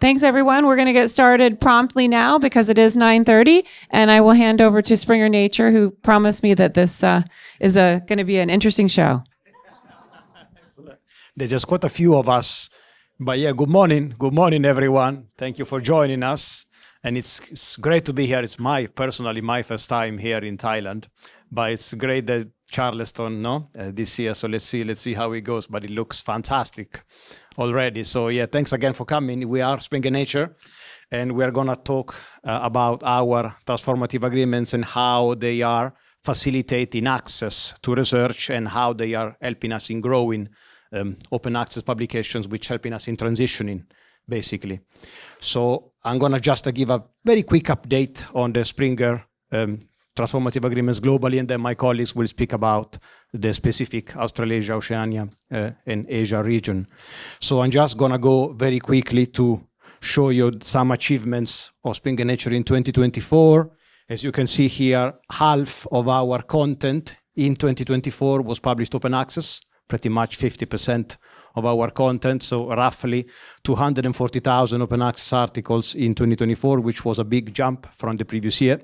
Thanks, everyone. We're going to get started promptly now because it is 9:30, and I will hand over to Springer Nature, who promised me that this is going to be an interesting show. There's just quite a few of us. But yeah, good morning. Good morning, everyone. Thank you for joining us. And it's great to be here. It's personally my first time here in Thailand. But it's great that Charleston, this year. So let's see how it goes. But it looks fantastic already. So yeah, thanks again for coming. We are Springer Nature, and we're going to talk about our transformative agreements and how they are facilitating access to research and how they are helping us in growing open access publications, which helping us in transitioning, basically. So I'm going to just give a very quick update on the Springer transformative agreements globally, and then my colleagues will speak about the specific Australasia, Oceania, and Asia region. So I'm just going to go very quickly to show you some achievements of Springer Nature in 2024. As you can see here, half of our content in 2024 was published open access, pretty much 50% of our content, so roughly 240,000 open access articles in 2024, which was a big jump from the previous year.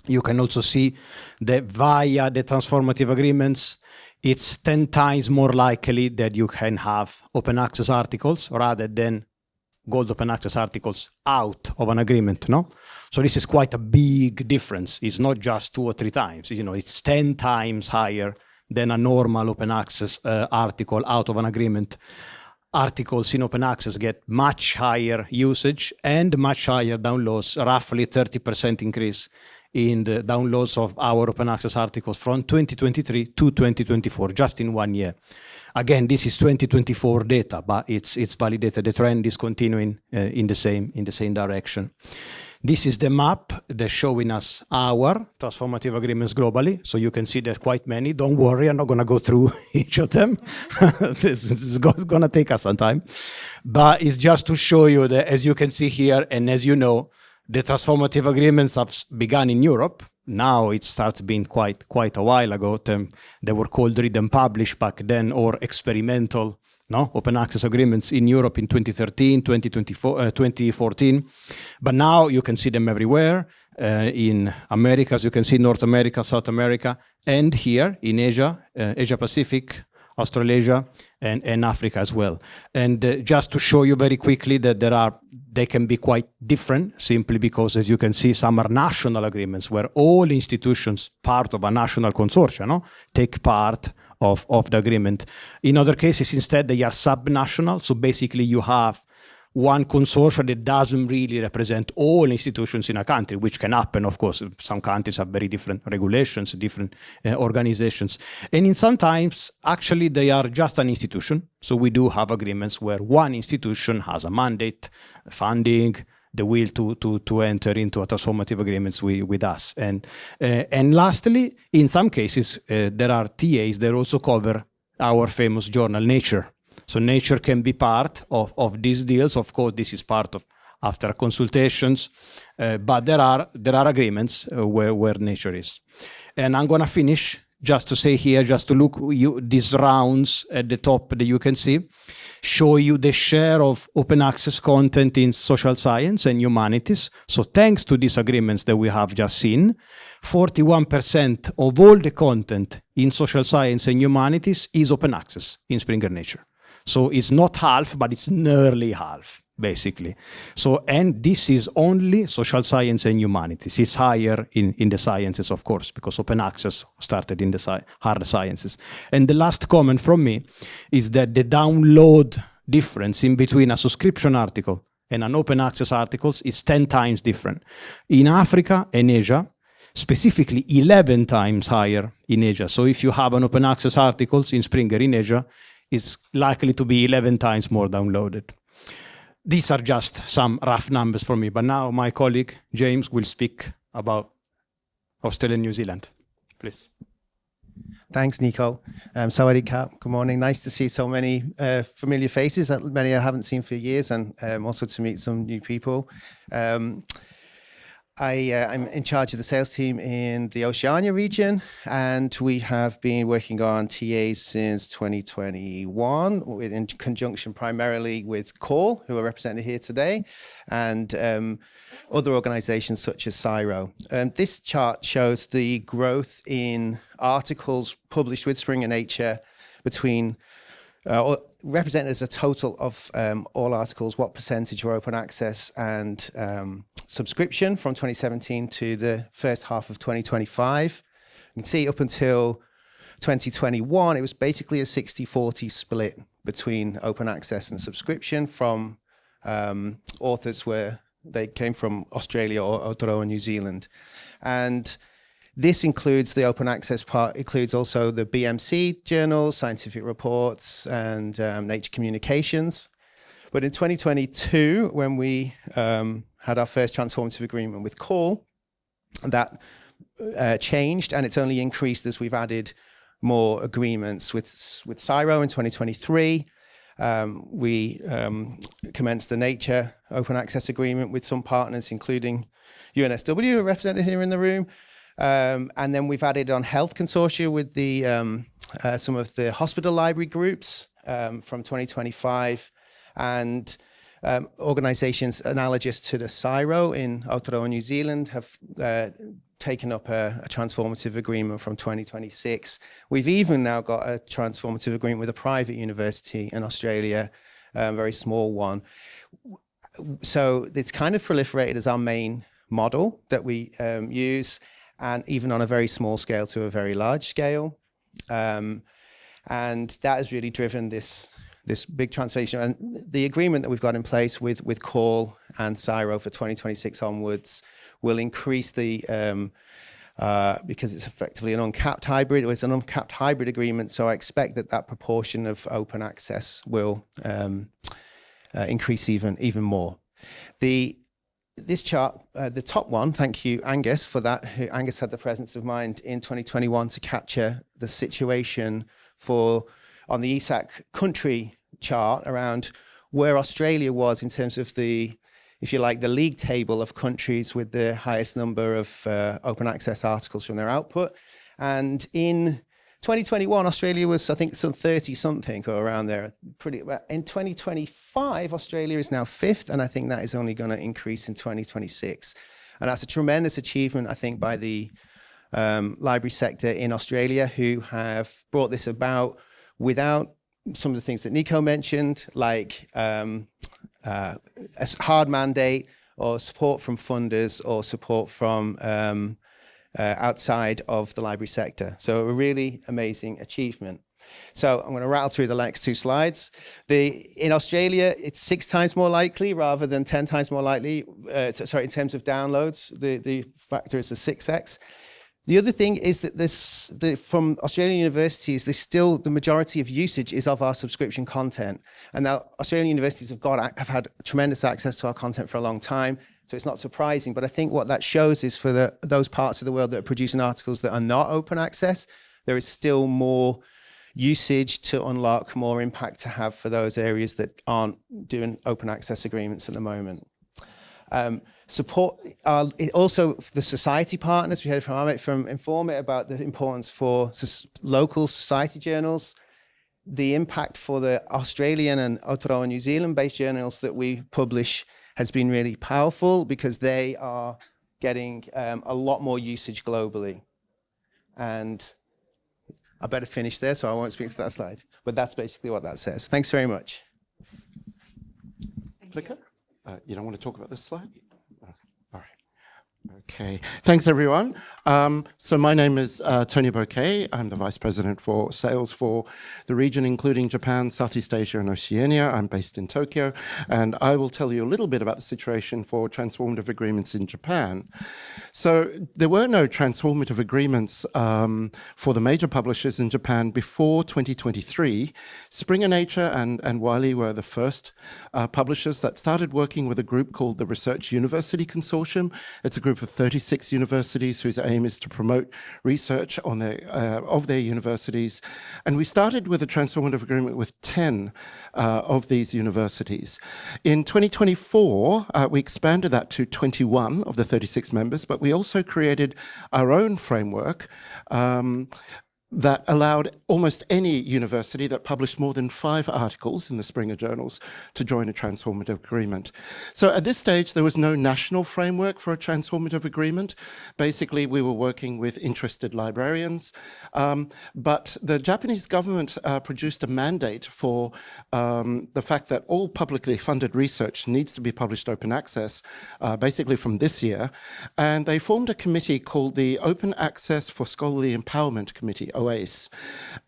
You can also see that via the transformative agreements, it's 10 times more likely that you can have open access articles rather than gold open access articles out of an agreement, no? So this is quite a big difference. It's not just 2 or 3 times, it's 10 times higher than a normal open access article out of an agreement. Articles in open access get much higher usage and much higher downloads, roughly 30% increase in the downloads of our open access articles from 2023 to 2024, just in 1 year. Again, this is 2024 data, but it's validated. The trend is continuing in the same direction. This is the map that's showing us our transformative agreements globally. So you can see there's quite many. Don't worry, I'm not going to go through each of them. This is going to take us some time. But it's just to show you that, as you can see here, and as you know, the transformative agreements have begun in Europe. Now it starts being quite a while ago. They were called read and publish back then, or experimental open access agreements in Europe in 2013, 2014. But now you can see them everywhere. In Americas, you can see North America, South America, and here in Asia, Asia Pacific, Australasia, and Africa as well. And just to show you very quickly that they can be quite different, simply because, as you can see, some are national agreements where all institutions part of a national consortium take part of the agreement. In other cases, instead, they are subnational. So basically, you have one consortium that doesn't really represent all institutions in a country, which can happen, of course. Some countries have very different regulations, different organizations. And in sometimes, actually, they are just an institution. So we do have agreements where one institution has a mandate, funding, the will to enter into a transformative agreements with us. And lastly, in some cases, there are TAs that also cover our famous journal Nature. So Nature can be part of these deals. Of course, this is part of after consultations, but there are agreements where Nature is. And I'm going to finish just to say here, just to look these rounds at the top that you can see, show you the share of open access content in social science and humanities. So thanks to these agreements that we have just seen, 41% of all the content in social science and humanities is open access in Springer Nature. So it's not half, but it's nearly half, basically. So, and this is only social science and humanities. It's higher in the sciences, of course, because open access started in the hard sciences. And the last comment from me is that the download difference in between a subscription article and an open access article is 10 times different. In Africa and Asia, specifically 11 times higher in Asia. So if you have an open access articles in Springer in Asia, it's likely to be 11 times more downloaded. These are just some rough numbers for me, but now my colleague James will speak about Australia and New Zealand. Please. Thanks, Nico. Sawadee Kap. Good morning. Nice to see so many familiar faces, many I haven't seen for years, and also to meet some new people. I'm in charge of the sales team in the Oceania region, and we have been working on TAs since 2021, in conjunction primarily with Call, who are represented here today, and other organizations such as CSIRO. This chart shows the growth in articles published with Springer Nature between represented as a total of all articles, what percentage were open access and subscription from 2017 to the first half of 2025. You can see up until 2021, it was basically a 60-40 split between open access and subscription from authors where they came from Australia or Aotearoa, New Zealand. And this includes the open access part, includes also the BMC journals, scientific reports, and Nature Communications. But in 2022, when we had our first transformative agreement with Call, that changed, and it's only increased as we've added more agreements with CSIRO in 2023. We commenced the Nature Open Access Agreement with some partners, including UNSW, who are represented here in the room. And then we've added on health consortia with the some of the hospital library groups from 2025, and organizations analogous to the CSIRO in Aotearoa, New Zealand have taken up a transformative agreement from 2026. We've even now got a transformative agreement with a private university in Australia, a very small one. So it's kind of proliferated as our main model that we use, and even on a very small scale to a very large scale. And that has really driven this big transformation. And the agreement that we've got in place with Call and CSIRO for 2026 onwards will increase the, because it's effectively an uncapped hybrid, or it's an uncapped hybrid agreement, so I expect that proportion of open access will increase even more. This chart, the top one, thank you, Angus, for that. Angus had the presence of mind in 2021 to capture the situation on the ESAC country chart around where Australia was in terms of the, if you like, the league table of countries with the highest number of open access articles from their output. And in 2021, Australia was, I think, some 30-something or around there. In 2025, Australia is now 5th, and I think that is only going to increase in 2026. And that's a tremendous achievement, I think, by the library sector in Australia, who have brought this about without some of the things that Nico mentioned, like a hard mandate or support from funders or support from outside of the library sector. So a really amazing achievement. So I'm going to rattle through the next two slides. In Australia, it's 6 times more likely rather than 10 times more likely. Sorry, in terms of downloads, the factor is a 6x. The other thing is that from Australian universities, the majority of usage is of our subscription content. And now Australian universities have had tremendous access to our content for a long time. So it's not surprising, but I think what that shows is for those parts of the world that are producing articles that are not open access, there is still more usage to unlock, more impact to have for those areas that aren't doing open access agreements at the moment. Support also the society partners. We heard from Amit from Informit about the importance for local society journals, the impact for the Australian and Aotearoa New Zealand based journals that we publish has been really powerful because they are getting a lot more usage globally. And I better finish there, so I won't speak to that slide. But that's basically what that says. Thanks very much. Clicker? You don't want to talk about this slide? All right. Okay. Thanks, everyone. So my name is Tony Bouquet. I'm the Vice President for Sales for the region, including Japan, Southeast Asia, and Oceania. I'm based in Tokyo, and I will tell you a little bit about the situation for transformative agreements in Japan. So there were no transformative agreements for the major publishers in Japan before 2023. Springer Nature and Wiley were the first publishers that started working with a group called the Research University Consortium. It's a group group of 36 universities whose aim is to promote research on of their universities. And we started with a transformative agreement with 10 of these universities. In 2024, we expanded that to 21 of the 36 members, but we also created our own framework that allowed almost any university that published more than 5 articles in the Springer journals to join a transformative agreement. So at this stage, there was no national framework for a transformative agreement. Basically, we were working with interested librarians, but the Japanese government produced a mandate for the fact that all publicly funded research needs to be published open access, basically from this year. And they formed a committee called the Open Access for Scholarly Empowerment Committee, OACE.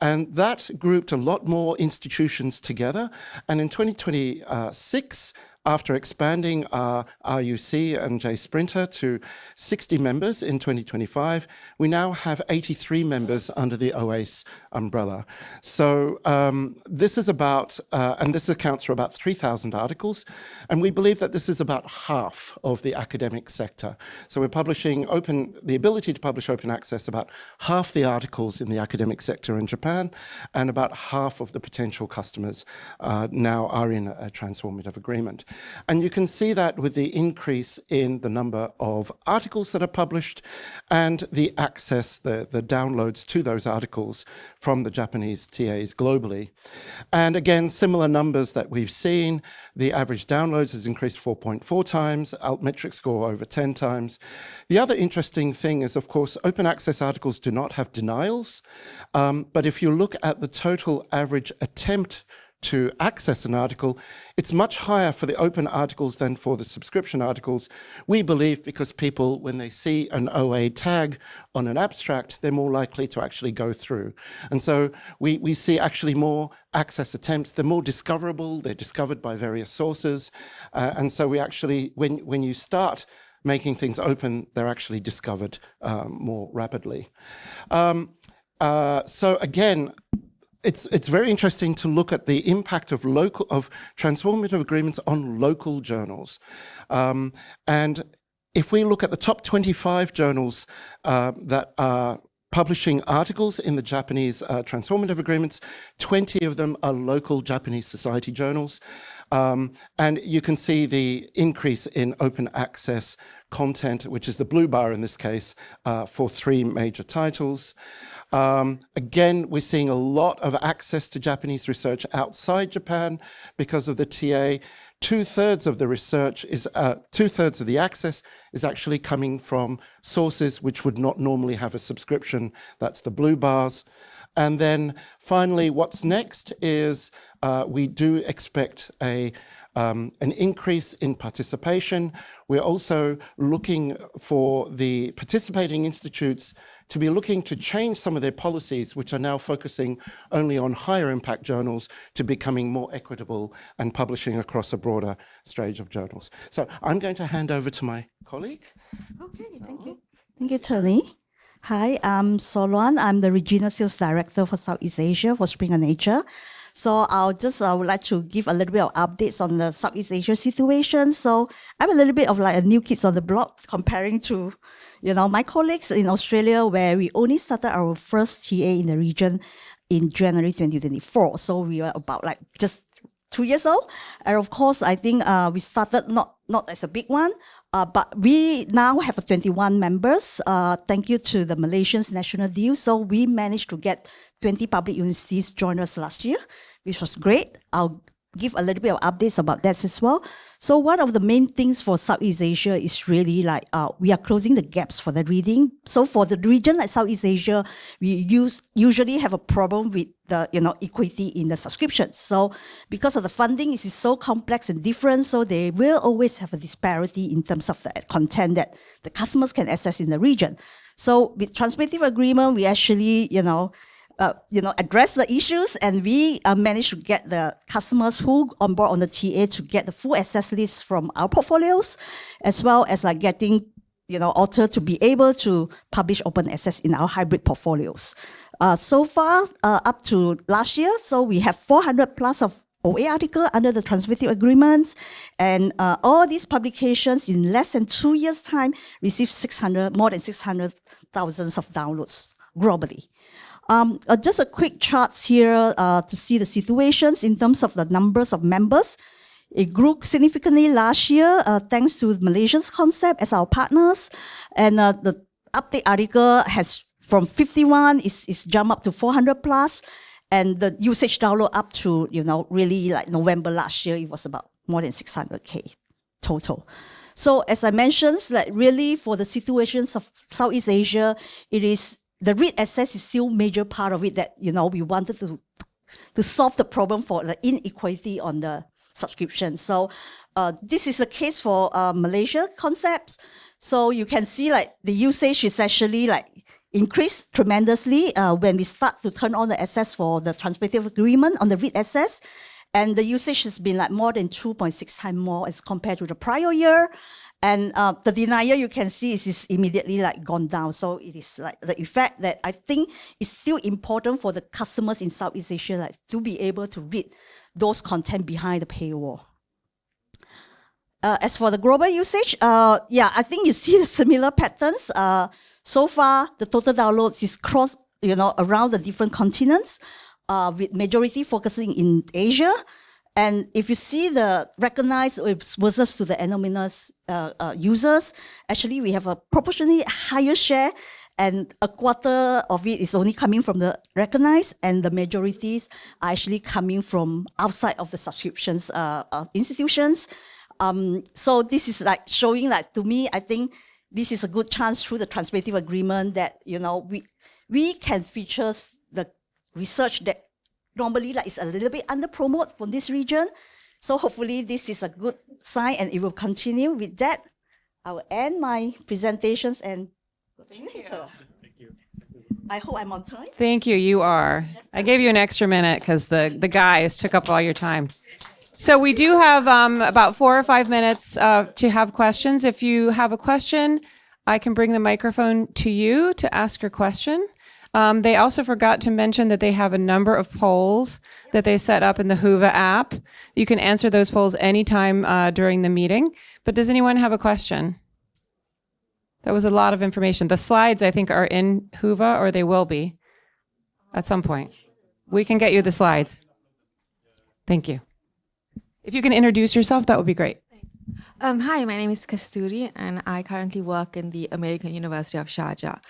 And that grouped a lot more institutions together. And in 2026, after expanding our RUC and J Sprinter to 60 members in 2025, we now have 83 members under the OACE umbrella. So this is about, and this accounts for about 3,000 articles, and we believe that this is about half of the academic sector. So we're publishing the ability to publish open access about half the articles in the academic sector in Japan, and about half of the potential customers now are in a transformative agreement. And you can see that with the increase in the number of articles that are published and the access, the downloads to those articles from the Japanese TAs globally. And again, similar numbers that we've seen. The average downloads has increased 4.4 times, altmetric score over 10 times. The other interesting thing is, of course, open access articles do not have denials. But if you look at the total average attempt to access an article, it's much higher for the open articles than for the subscription articles. We believe because people, when they see an OA tag on an abstract, they're more likely to actually go through. And so we see actually more access attempts. They're more discoverable. They're discovered by various sources. And so we actually, when you start making things open, they're actually discovered more rapidly. So again, it's very interesting to look at the impact of transformative agreements on local journals. And if we look at the top 25 journals that are publishing articles in the Japanese transformative agreements, 20 of them are local Japanese society journals. And you can see the increase in open access content, which is the blue bar in this case, for 3 major titles. Again, we're seeing a lot of access to Japanese research outside Japan because of the TA. 2/3 of the research is, 2/3 of the access is actually coming from sources which would not normally have a subscription. That's the blue bars. And then finally, what's next is we do expect an increase in participation. We're also looking for the participating institutes to be looking to change some of their policies, which are now focusing only on higher impact journals, to becoming more equitable and publishing across a broader range of journals. So I'm going to hand over to my colleague. Okay, thank you. Thank you, Tony. Hi, I'm Solwan. I'm the Regional Sales Director for Southeast Asia for Springer Nature. So I would like to give a little bit of updates on the Southeast Asia situation. So I'm a little bit of like a new kid on the block comparing to, my colleagues in Australia, where we only started our first TA in the region in January 2024. So we were about like just 2 years old. And of course, I think we started not as a big one, but we now have 21 members. Thank you to the Malaysians National Deal. So we managed to get 20 public universities join us last year, which was great. I'll give a little bit of updates about that as well. So one of the main things for Southeast Asia is really like we are closing the gaps for the reading. So for the region like Southeast Asia, we usually have a problem with the equity in the subscriptions. So because of the funding, it is so complex and different, so they will always have a disparity in terms of the content that the customers can access in the region. So with Transformative Agreement, we actually address the issues, and we managed to get the customers who on board on the TA to get the full access list from our portfolios, as well as like getting author to be able to publish open access in our hybrid portfolios. So far, up to last year, so we have 400 plus of OA article under the Transformative Agreements. And all these publications in less than 2 years' time received more than 600,000 of downloads globally. Just a quick charts here to see the situations in terms of the numbers of members. It grew significantly last year thanks to Malaysia's concept as our partners. And the update article has from 51 is jumped up to 400 plus. And the usage download up to, really like November last year, it was about more than 600K total. So as I mentioned, that really for the situations of Southeast Asia, it is the read access is still major part of it that, we wanted to solve the problem for the inequality on the subscription. So this is the case for Malaysia concepts. So you can see like the usage is actually like increased tremendously when we start to turn on the access for the Transformative Agreement on the read access. And the usage has been like more than 2.6 times more as compared to the prior year. And the denial you can see is immediately like gone down. So it is like the effect that I think is still important for the customers in Southeast Asia like, to be able to read those content behind the paywall. As for the global usage, I think you see the similar patterns. So far, the total downloads is crossed, around the different continents, with majority focusing in Asia. And if you see the recognized versus to the anonymous users, actually we have a proportionally higher share, and a quarter of it is only coming from the recognized, and the majorities are actually coming from outside of the subscriptions institutions. So this is like showing that to me, I think this is a good chance through the Transformative Agreement that, we can feature the research that normally like is a little bit under promote from this region. So hopefully this is a good sign and it will continue. With that, I will end my presentations and thank you. I hope I'm on time. Thank you. You are. I gave you an extra minute because the guys took up all your time. So we do have about 4 or 5 minutes to have questions. If you have a question, I can bring the microphone to you to ask your question. They also forgot to mention that they have a number of polls that they set up in the Whova app. You can answer those polls anytime during the meeting. But does anyone have a question? That was a lot of information. The slides, I think, are in Whova, or they will be at some point. We can get you the slides. Thank you. If you can introduce yourself, that would be great. Hi, my name is Kasturi, and I currently work in the American University of Sharjah.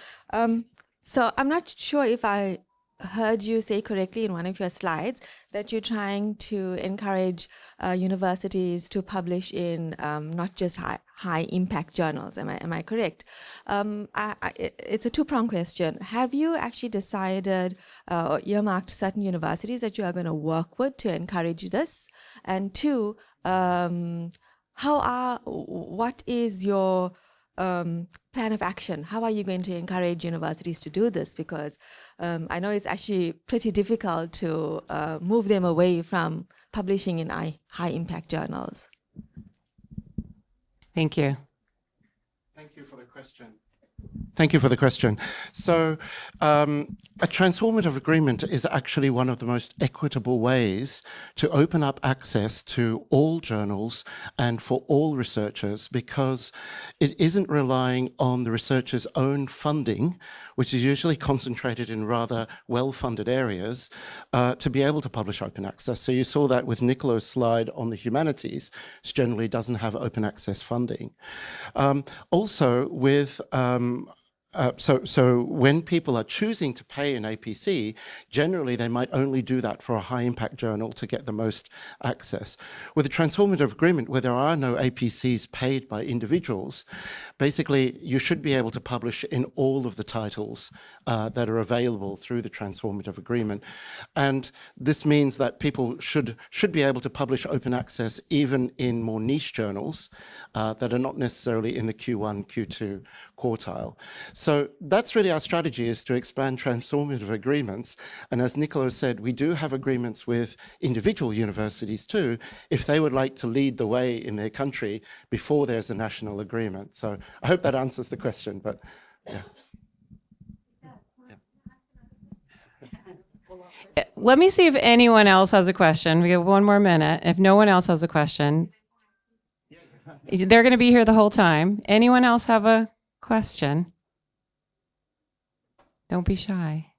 So I'm not sure if I heard you say correctly in one of your slides that you're trying to encourage universities to publish in not just high impact journals. Am I correct? It's a two-pronged question. Have you actually decided or earmarked certain universities that you are going to work with to encourage this? And two, what is your plan of action? How are you going to encourage universities to do this? Because I know it's actually pretty difficult to move them away from publishing in high impact journals. Thank you. Thank you for the question. Thank you for the question. So a transformative agreement is actually one of the most equitable ways to open up access to all journals and for all researchers, because it isn't relying on the researcher's own funding, which is usually concentrated in rather well-funded areas, to be able to publish open access. So you saw that with Nicolo's slide on the humanities, which generally doesn't have open access funding. Also with so when people are choosing to pay an APC, generally they might only do that for a high impact journal to get the most access. With a transformative agreement where there are no APCs paid by individuals, basically you should be able to publish in all of the titles that are available through the transformative agreement. And this means that people should be able to publish open access even in more niche journals that are not necessarily in the Q1, Q2 quartile. So that's really our strategy, is to expand transformative agreements. And as Nicolo said, we do have agreements with individual universities too, if they would like to lead the way in their country before there's a national agreement. So I hope that answers the question, but yeah. Let me see if anyone else has a question. We have 1 more minute. If no one else has a question, they're going to be here the whole time. Anyone else have a question? Don't be shy.